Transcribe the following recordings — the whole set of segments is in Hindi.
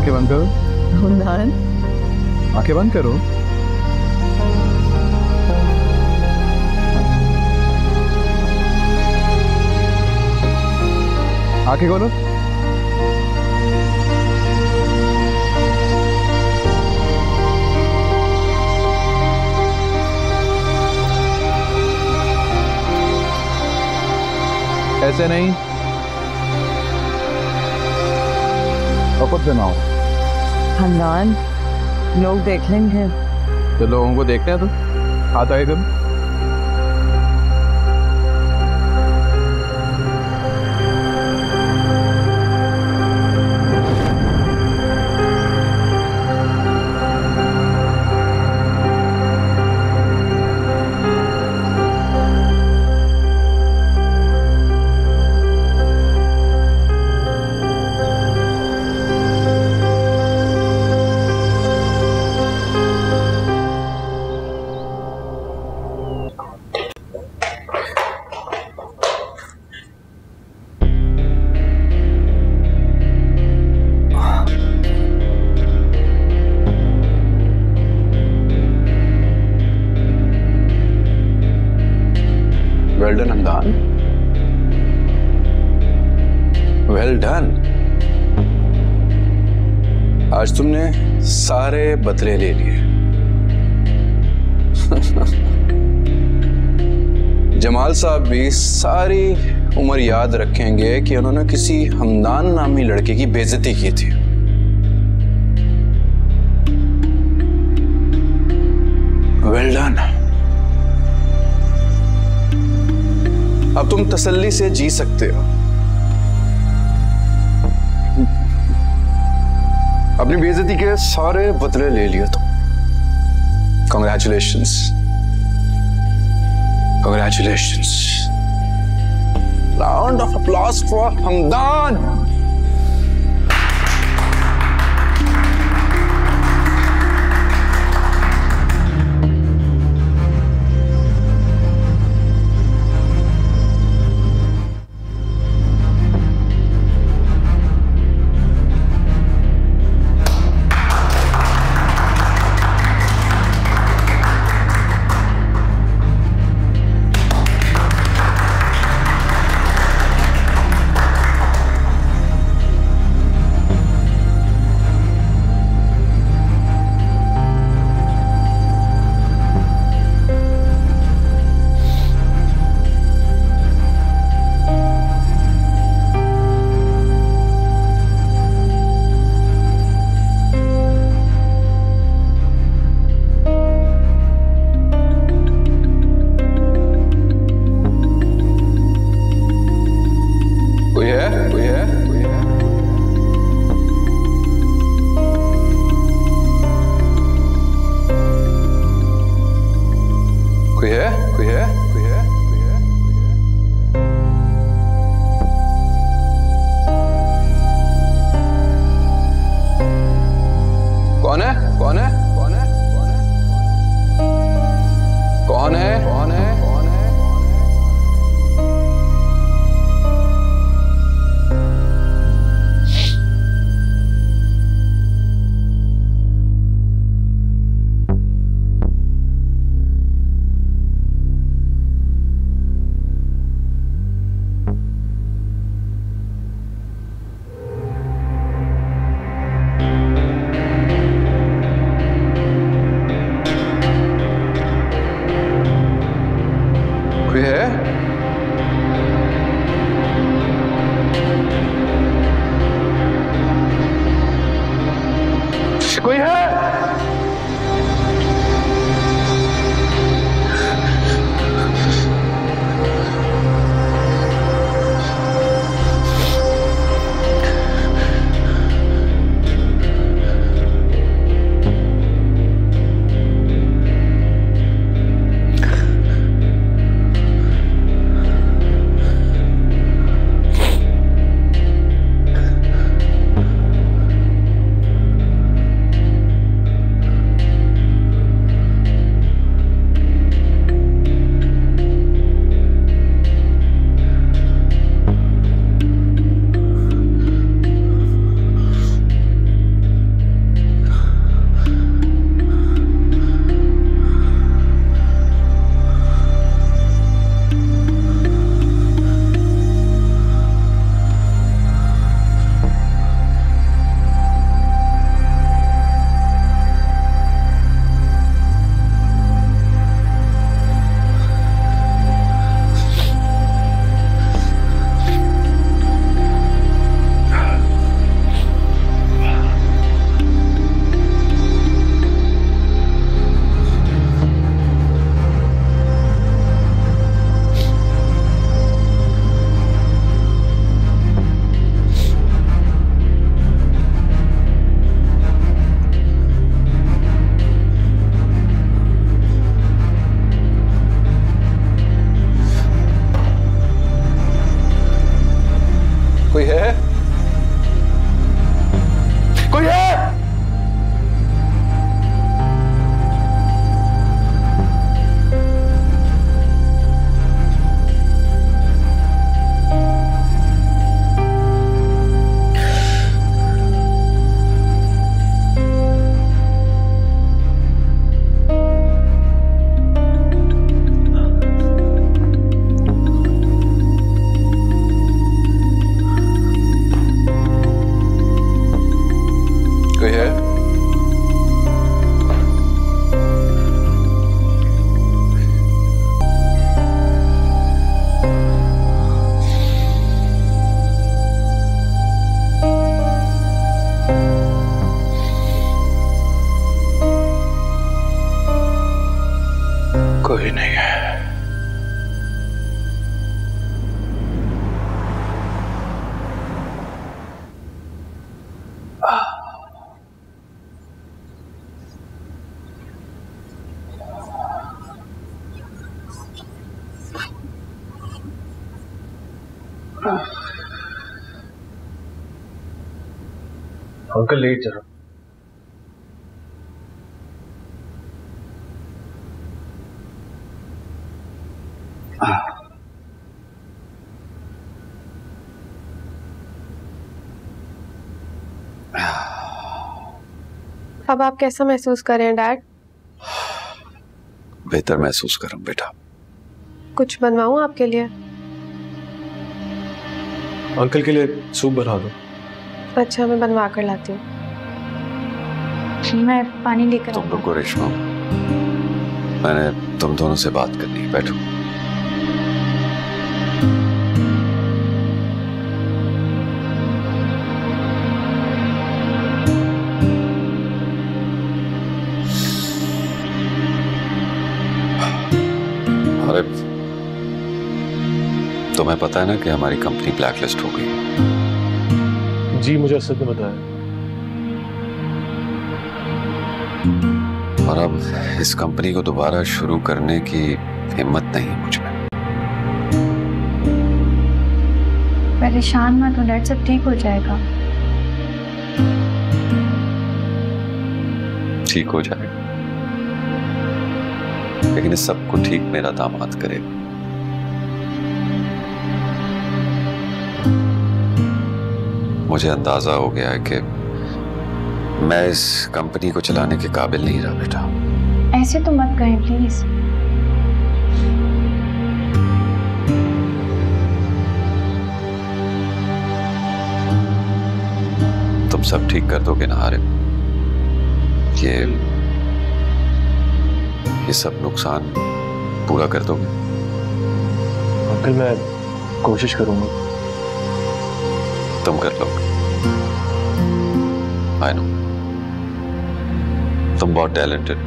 आंखें बंद करो। हमदान, आंखें बंद करो। आंखें खोलो। ऐसे नहीं, खुद बनाओ। हमदान, लोग देख लेंगे। तो लोगों को देखते हैं तो हाथ आगे करो। Well done Hamdan, well done. आज तुमने सारे बदले ले लिए। जमाल साहब भी सारी उम्र याद रखेंगे कि उन्होंने किसी हमदान नामी लड़के की बेइज्जती की थी। Well done. अब तुम तसल्ली से जी सकते हो। अपनी बेइज्जती के सारे बदले ले लिए तुम। Congratulations. Congratulations. Round of applause for Hamdan. कोई है? कोई है? कोई नहीं है। अंकल लेट जरा। अब आप कैसा महसूस कर रहे हैं डैड? बेहतर महसूस कर रहा हूं बेटा। कुछ बनवाऊं आपके लिए? अंकल के लिए सूप बना दो। अच्छा, मैं बनवा कर लाती हूँ। मैं पानी लेकर तुम लोग को रेशमा, मैंने तुम दोनों से बात करनी है, बैठो। अरे तुम्हें पता है ना कि हमारी कंपनी ब्लैकलिस्ट हो गई है। जी मुझे असद ने बताया। और अब इस कंपनी को दोबारा शुरू करने की हिम्मत नहीं है मुझ में। परेशान मत हो डैड, सब ठीक हो जाएगा। ठीक हो जाएगा, लेकिन इस सब को ठीक मेरा दामाद करेगा। मुझे अंदाजा हो गया है कि मैं इस कंपनी को चलाने के काबिल नहीं रहा बेटा। ऐसे तो मत कहें प्लीज। तुम सब ठीक कर दोगे ना आरिफ? ये सब नुकसान पूरा कर दोगे? अंकल मैं कोशिश करूंगा। तुम कर लोगे, आई नो। तुम बहुत टैलेंटेड।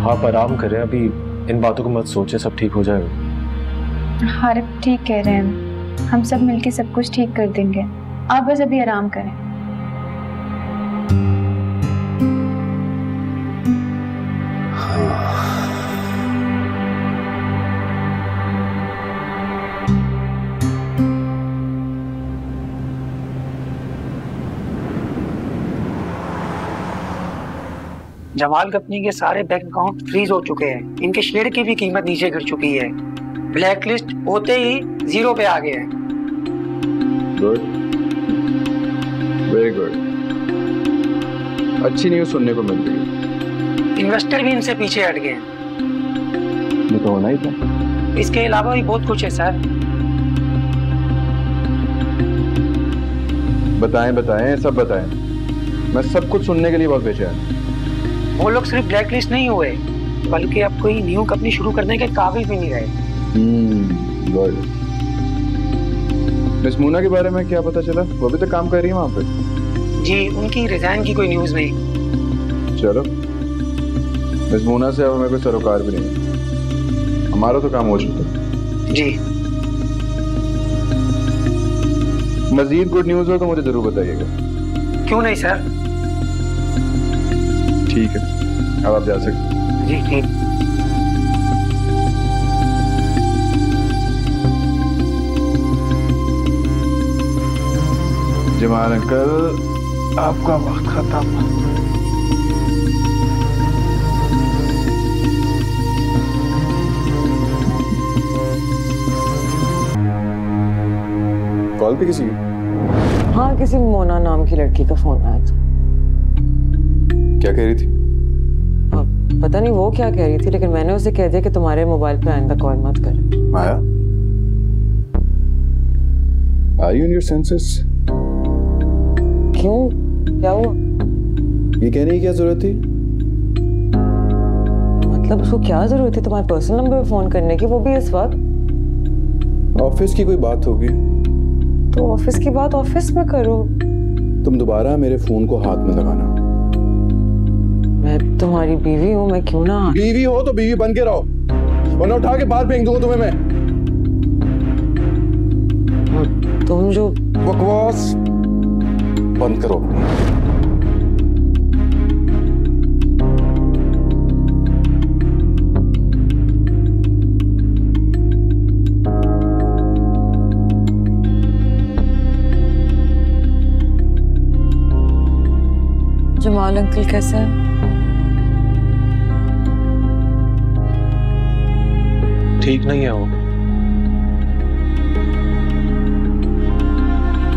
आप आराम करें, अभी इन बातों को मत सोचे, सब ठीक हो जाएगा। हाँ ठीक कह रहे हैं, हम सब मिलके सब कुछ ठीक कर देंगे। आप बस अभी आराम करें। जमाल कंपनी के सारे बैंक अकाउंट फ्रीज हो चुके हैं। इनके शेयर की भी कीमत नीचे गिर चुकी है। ब्लैकलिस्ट होते ही 0 पे आ गए हैं। Good, very good. अच्छी न्यूज़ सुनने को मिल रही है। इन्वेस्टर भी इनसे पीछे हट गए हैं। ये तो होना ही था। इसके अलावा भी बहुत कुछ है सर। बताएं बताएं, सब बताएं। मैं सब कुछ सुनने के लिए बहुत बेचैन हूं। वो लोग सिर्फ ब्लैकलिस्ट नहीं हुए, बल्कि अब कोई न्यू कंपनी शुरू करने के काबिल भी नहीं रहे। गुड। मिस मूना के बारे में क्या पता चला? वो भी तो काम कर रही है वहाँ पे। जी, उनकी रिजाइन की कोई न्यूज़ नहीं। चलो, मिस मूना से अब हमें कोई सरोकार भी नहीं है। हमारा तो काम हो चुका। जी। मजीद गुड न्यूज़ हो तो मुझे जरूर बताइएगा। क्यों नहीं सर। ठीक है, अब आप जा सकते। जी ठीक। जमाल अंकल, आपका वक्त खत्म। कॉल पे किसी? हाँ, किसी मोना नाम की लड़की का फोन आया था। क्या कह रही थी? पता नहीं वो क्या कह रही थी, लेकिन मैंने उसे कह दिया कि तुम्हारे मोबाइल पे आइंदा कॉल मत कर। Maya, are you in your senses? क्यों, क्या हुआ? ये कहने की क्या जरूरत थी? मतलब उसको क्या जरूरत थी तुम्हारे पर्सनल नंबर पे फोन करने की, वो भी इस वक्त? ऑफिस की कोई बात होगी तो ऑफिस की बात ऑफिस में करो। तुम दोबारा मेरे फोन को हाथ में लगाना। मैं तुम्हारी बीवी हूँ, मैं क्यों ना। बीवी हो तो बीवी बन के रहो, वरना उठा के बाहर फेंक दूंगा तुम्हें मैं। तुम जो बकवास बंद करो। जमाल अंकल कैसे है? ठीक नहीं है वो।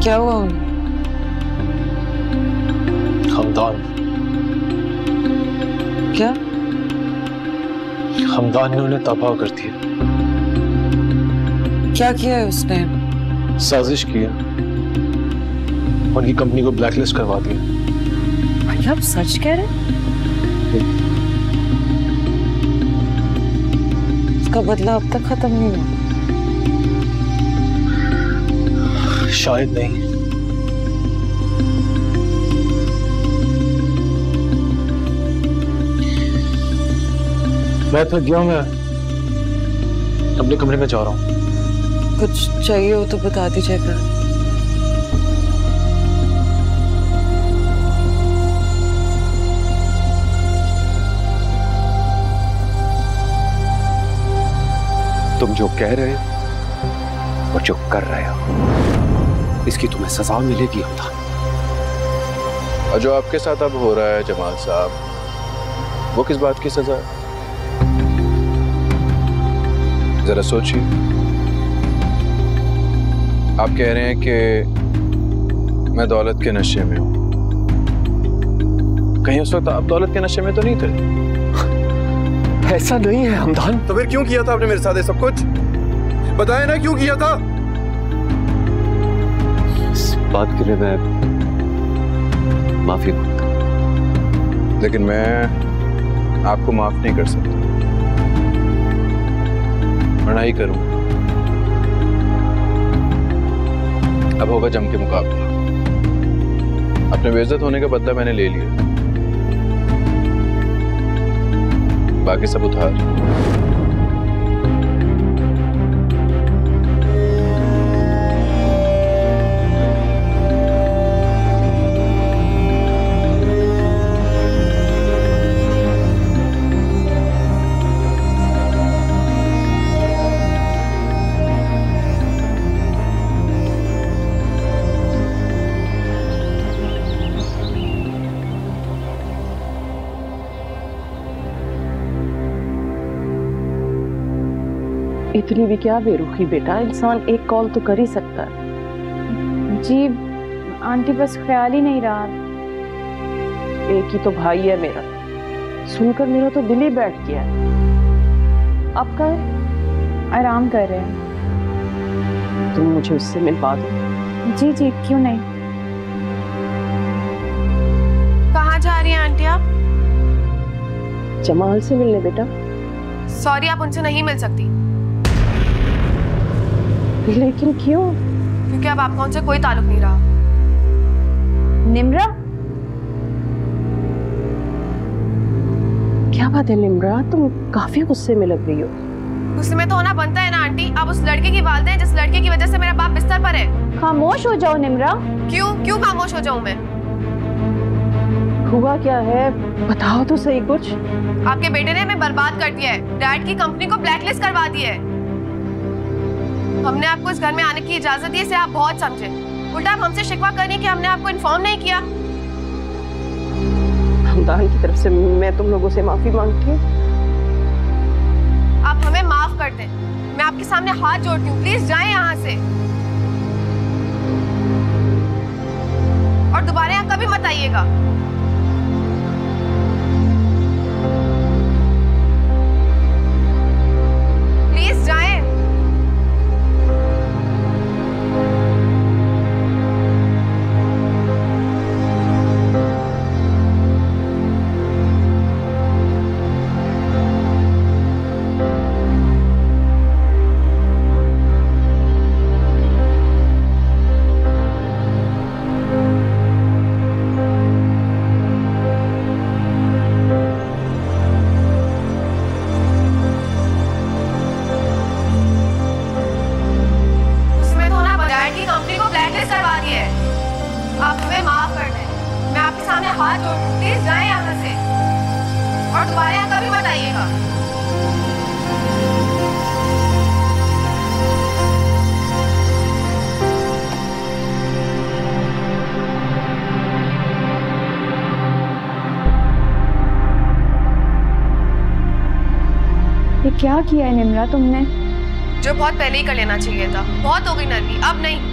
क्या हुआ उन्हें? हमदान। क्या? हमदान ने उन्हें तबाह कर दिया। क्या किया है उसने? साजिश किया, उनकी कंपनी को ब्लैकलिस्ट करवा दिया। भाई आप सच कह रहे हैं? उसका बदला अब तक खत्म नहीं हुआ? शायद नहीं। मैं थक गया हूं, मैं अपने कमरे में जा रहा हूं। कुछ चाहिए हो तो बता दीजिएगा। तुम जो कह रहे हो और जो कर रहे हो, इसकी तुम्हें सजा मिलेगी हमदान। और जो आपके साथ अब हो रहा है जमाल साहब, वो किस बात की सजा है? जरा सोचिए। आप कह रहे हैं कि मैं दौलत के नशे में हूं। कहीं उस वक्त आप दौलत के नशे में तो नहीं थे? ऐसा नहीं है हमदान। तो फिर क्यों किया था आपने मेरे साथ ये सब कुछ? बताया ना क्यों किया था? इस बात के लिए मैं माफी मांगता हूं, लेकिन मैं आपको माफ नहीं कर सकता। लड़ाई करूं, अब होगा जम के मुकाबला। अपने बेइज्जत होने का बदला मैंने ले लिया, बाकी सब उधार। इतनी भी क्या बेरुखी बेटा, इंसान एक कॉल तो कर ही सकता है। जी आंटी, बस ख्याल ही नहीं रहा। एक ही तो भाई है मेरा, सुनकर मेरा तो दिल ही बैठ गया है। अब कहाँ है? आराम कर रहे हैं। तुम मुझे उससे मिलवा दो। जी जी, क्यों नहीं। कहाँ जा रही हैं आंटी आप? जमाल से मिलने बेटा। सॉरी, आप उनसे नहीं मिल सकती। लेकिन क्यों? क्योंकि अब आपका उनसे कोई ताल्लुक नहीं रहा। निम्रा, क्या बात है निम्रा, तुम काफी गुस्से में लग रही हो। गुस्से में तो होना बनता है ना आंटी। आप उस लड़के की वालिदा हैं जिस लड़के की वजह से मेरा बाप बिस्तर पर है। खामोश हो जाओ निम्रा। क्यों खामोश हो जाऊं मैं? हुआ क्या है, बताओ तो सही कुछ। आपके बेटे ने हमें बर्बाद कर दिया है। डैड की कंपनी को ब्लैकलिस्ट करवा दी है। हमने आपको इस घर में आने की इजाजत दी, इसे आप बहुत समझे। उल्टा आप हमसे शिकवा करिए कि हमने आपको इन्फॉर्म नहीं किया। हमदान की तरफ से मैं तुम लोगों से माफी मांगती हूँ। आप हमें माफ कर दें, मैं आपके सामने हाथ जोड़ती हूँ, प्लीज जाएं यहाँ से और दोबारा यहाँ कभी मत आइएगा। प्लीज जाएं। आप हमें माफ कर दें, मैं आपके सामने हाथ जोड़ती हूँ, प्लीज जाएं यहाँ से और दोबारा यहाँ कभी मत आइएगा। ये क्या किया है निम्रा तुमने? जो बहुत पहले ही कर लेना चाहिए था, बहुत हो गई नरमी, अब नहीं।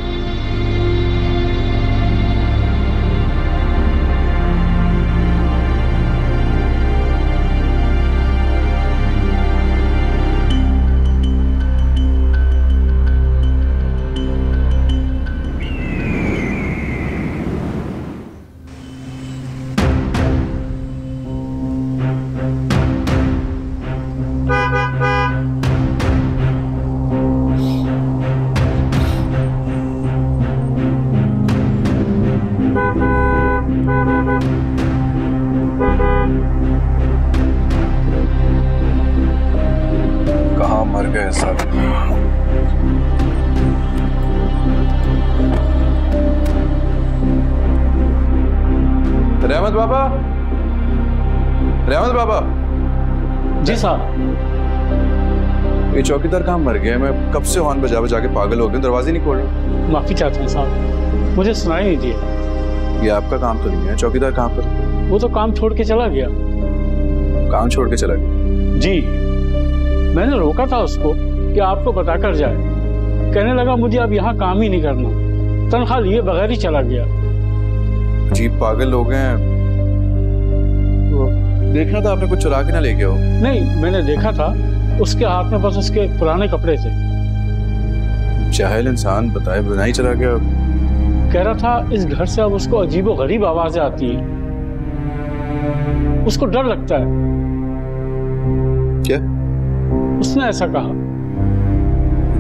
कहाँ मर गए सब? रहमत बाबा, रहमत बाबा। जी साहब। ये चौकीदार कहाँ मर गया? मैं कब से हॉर्न बजा बजा के पागल हो गया, दरवाजे नहीं खोल रहा। माफी चाहते हैं साहब, मुझे सुनाई नहीं दिया। ये आपका काम तो नहीं है। चौकीदार कहाँ पर? वो तो काम छोड़ के चला गया। काम छोड़ के चला गया? जी, मैंने रोका था उसको कि आपको बताकर जाए। कहने लगा मुझे अब यहाँ काम ही नहीं करना, तनख्वाह लिए बगैर ही चला गया। अजीब पागल लोग हैं। देखना था आपने कुछ चुरा के ना ले गया हो। नहीं, मैंने देखा था उसके हाथ में बस उसके पुराने कपड़े थे। जाहिल इंसान बताए बिना ही चला गया। कह रहा था इस घर से अब उसको अजीबो गरीब आवाजें आती हैं, उसको डर लगता है। क्या? उसने ऐसा कहा।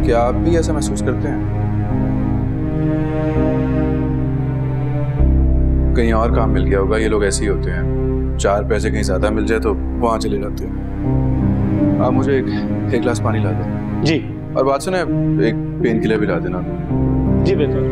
क्या आप भी ऐसा महसूस करते हैं? कहीं और काम मिल गया होगा। ये लोग ऐसे ही होते हैं, 4 पैसे कहीं ज्यादा मिल जाए तो वहां चले जाते हैं। आप मुझे एक गिलास पानी ला दो। जी। और बात सुने, एक पेन किलर भी ला देना। जी बेटा।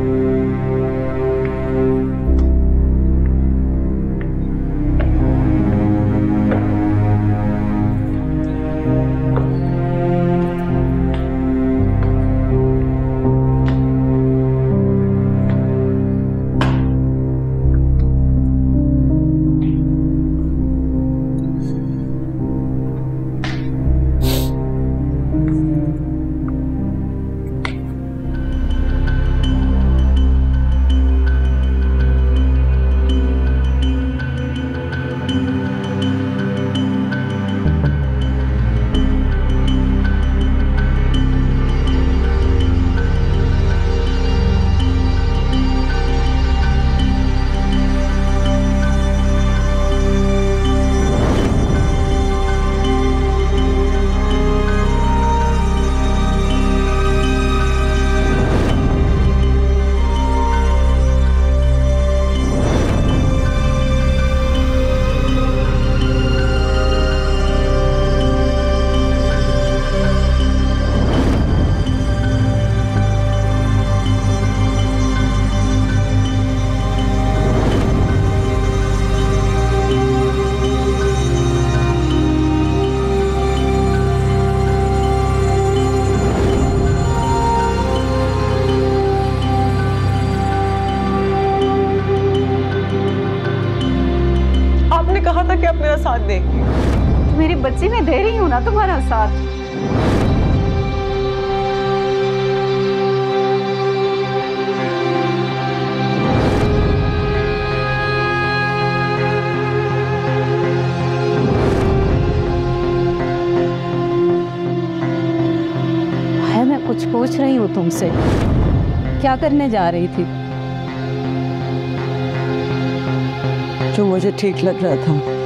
साथ देंगी। मेरी बच्ची, मैं दे रही हूँ ना तुम्हारा साथ। है, मैं कुछ पूछ रही हूँ तुमसे, क्या करने जा रही थी? जो मुझे ठीक लग रहा था।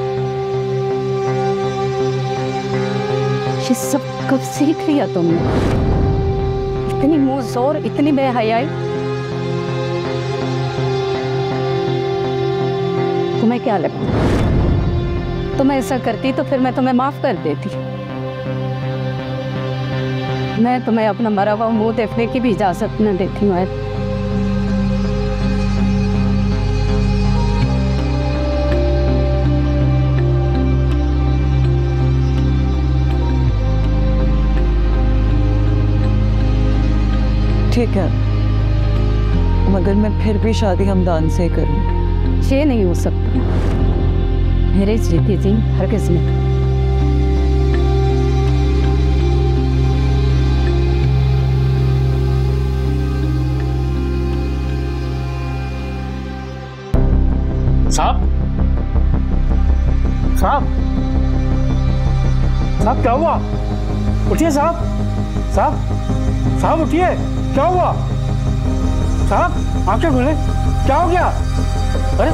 ये सब कब सीख लिया तुमने? इतनी मुंह जोर, इतनी बेहयाई। तुम्हें क्या लगता? तुम ऐसा करती तो फिर मैं तुम्हें माफ कर देती। मैं तुम्हें अपना मरा हुआ मुंह देखने की भी इजाजत न देती हूँ। ठीक है, मगर मैं फिर भी शादी हमदान से करूँ। ये नहीं हो सकता मेरे जीती जी, हरगिज़ नहीं। साहब, साहब, साहब क्या हुआ? उठिए साहब, साहब, साहब उठिए, क्या हुआ? साहब आंखें खोले, क्या हो गया? अरे